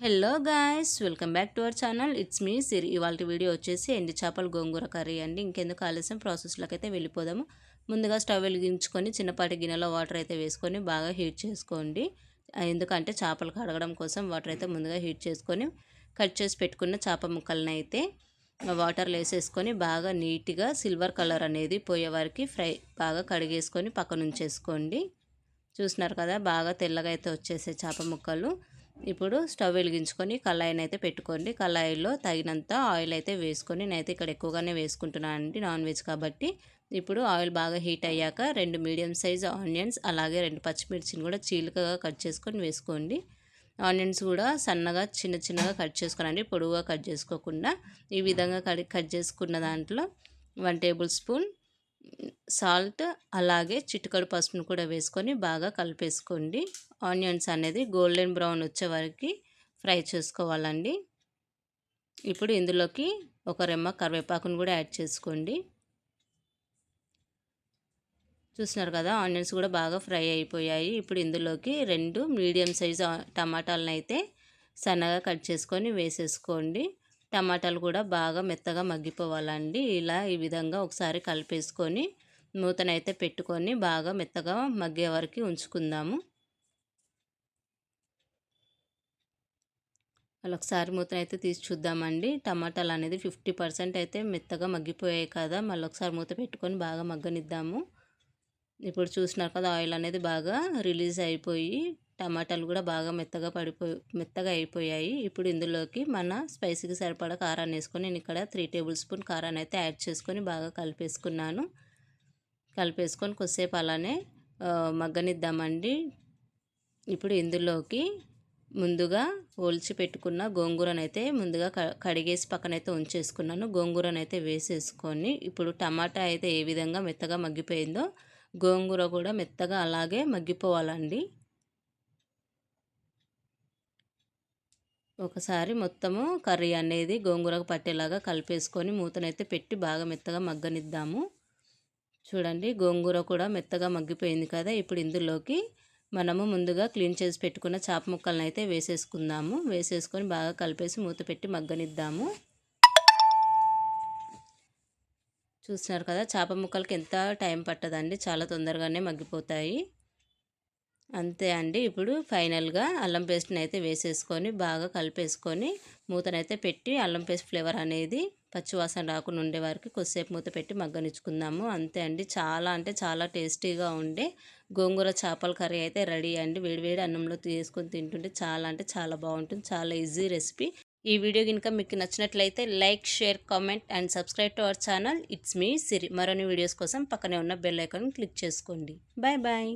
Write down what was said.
Hello guys, welcome back to our channel. It's me Siri. ఇవాళ video వచ్చేసి ఎండి చేపల గోంగూర curry అండి. ఇంకెందుకు ఆలస్యం, ప్రాసెస్లోకి అయితే వెళ్ళిపోదాము. ముందుగా స్టవ్ వెలిగించుకొని చిన్నపాటి గిన్నెలో వాటర్ అయితే వేసుకొని బాగా హీట్ చేసుకోండి. ఎందుకంటే చేపలు కడగడం కోసం వాటర్ అయితే ముందుగా హీట్ చేసుకొని కట్ చేసి పెట్టుకున్న చేప ముక్కలను అయితే వాటర్లో వేసేసుకొని బాగా నీట్గా సిల్వర్ కలర్ అనేది పోయే వరకు బాగా కడిగేసుకొని పక్కన ఉంచేసుకోండి. చూస్తున్నారు కదా, బాగా తెల్లగా అయితే వచ్చేసే చేప ముక్కలు. ఇప్పుడు స్టవ్ వెలిగించుకొని కళాయిని అయితే పెట్టుకోండి. కళాయిలో తగినంత ఆయిల్ అయితే వేసుకొని, నేనైతే ఇక్కడ ఎక్కువగానే వేసుకుంటున్నాను అండి, నాన్ వెజ్ కాబట్టి. ఇప్పుడు ఆయిల్ బాగా హీట్ అయ్యాక 2 మీడియం సైజ్ ఆనియన్స్, అలాగే 2 పచ్చిమిర్చిని కూడా చీలికగా కట్ చేసుకొని వేసుకోండి. ఆనియన్స్ కూడా సన్నగా చిన్న చిన్నగా కట్ చేసుకోనండి, పొడవుగా కట్ చేసుకోకుండా. ఈ విధంగా కట్ చేసుకున్న దాంట్లో 1 టేబుల్ స్పూన్ సాల్ట్, అలాగే చిటికెడు పసుపును కూడా వేసుకొని బాగా కలిపేసుకోండి. ఆనియన్స్ అనేది గోల్డెన్ బ్రౌన్ వచ్చే వరకు ఫ్రై చేసుకోవాలండి. ఇప్పుడు ఇందులోకి ఒక రెమ్మ కరివేపాకును కూడా యాడ్ చేసుకోండి. చూస్తున్నారు కదా, ఆనియన్స్ కూడా బాగా ఫ్రై అయిపోయాయి. ఇప్పుడు ఇందులోకి 2 మీడియం సైజు టమాటాలను అయితే సన్నగా కట్ చేసుకొని వేసేసుకోండి. టమాటాలు కూడా బాగా మెత్తగా మగ్గిపోవాలండి. ఈ విధంగా ఒకసారి కలిపేసుకొని మూతనైతే పెట్టుకొని బాగా మెత్తగా మగ్గే వరకు ఉంచుకుందాము. అలా ఒకసారి మూతనైతే తీసి చూద్దామండి. టమాటాలు అనేది 50% అయితే మెత్తగా మగ్గిపోయాయి కదా, మళ్ళీ ఒకసారి మూత పెట్టుకొని బాగా మగ్గనిద్దాము. ఇప్పుడు చూసినారు కదా, ఆయిల్ అనేది బాగా రిలీజ్ అయిపోయి టమాటాలు కూడా బాగా మెత్తగా అయిపోయాయి. ఇప్పుడు ఇందులోకి మన స్పైసీకి సరిపడా కారాన్ని వేసుకొని, నేను ఇక్కడ 3 టేబుల్ స్పూన్ కారాన్ని అయితే యాడ్ చేసుకొని బాగా కలిపేసుకున్నాను. కలిపేసుకొని కొద్దిసేపు అలానే మగ్గనిద్దామండి. ఇప్పుడు ఇందులోకి ముందుగా ఒలిచి పెట్టుకున్న గోంగూరనైతే ముందుగా కడిగేసి పక్కనైతే ఉంచేసుకున్నాను. గోంగూరనైతే వేసేసుకొని ఇప్పుడు టమాటా అయితే ఏ విధంగా మెత్తగా మగ్గిపోయిందో గోంగూర కూడా మెత్తగా అలాగే మగ్గిపోవాలండి. ఒకసారి మొత్తము కర్రీ అనేది గోంగూరకు పట్టేలాగా కలిపేసుకొని మూతనైతే పెట్టి బాగా మెత్తగా మగ్గనిద్దాము. చూడండి, గోంగూర కూడా మెత్తగా మగ్గిపోయింది కదా. ఇప్పుడు ఇందులోకి మనము ముందుగా క్లీన్ చేసి పెట్టుకున్న చేప ముక్కలను అయితే వేసేసుకుందాము. వేసేసుకొని బాగా కలిపేసి మూత పెట్టి మగ్గనిద్దాము. చూస్తున్నారు కదా, చేప ముక్కలకి ఎంత టైం పట్టదండి, చాలా తొందరగానే మగ్గిపోతాయి. అంతే అండి. ఇప్పుడు ఫైనల్గా అల్లం పేస్ట్ని అయితే వేసేసుకొని బాగా కలిపేసుకొని మూతనైతే పెట్టి అల్లం పేస్ట్ ఫ్లేవర్ అనేది పచ్చివాసన రాకుండా ఉండే వరకు కొద్దిసేపు మూత పెట్టి మగ్గనిచ్చుకుందాము. అంతే అండి, చాలా అంటే చాలా టేస్టీగా ఉండే గోంగూర చేపల కర్రీ అయితే రెడీ అండి. వేడివేడి అన్నంలో తీసుకొని తింటుంటే చాలా అంటే చాలా బాగుంటుంది. చాలా ఈజీ రెసిపీ. ఈ వీడియో కనుక మీకు నచ్చినట్లయితే like, share, comment and subscribe to our channel. It's me Siri. మరిన్ని వీడియోస్ కోసం పక్కనే ఉన్న బెల్ ఐకాన్ క్లిక్ చేసుకోండి. Bye bye.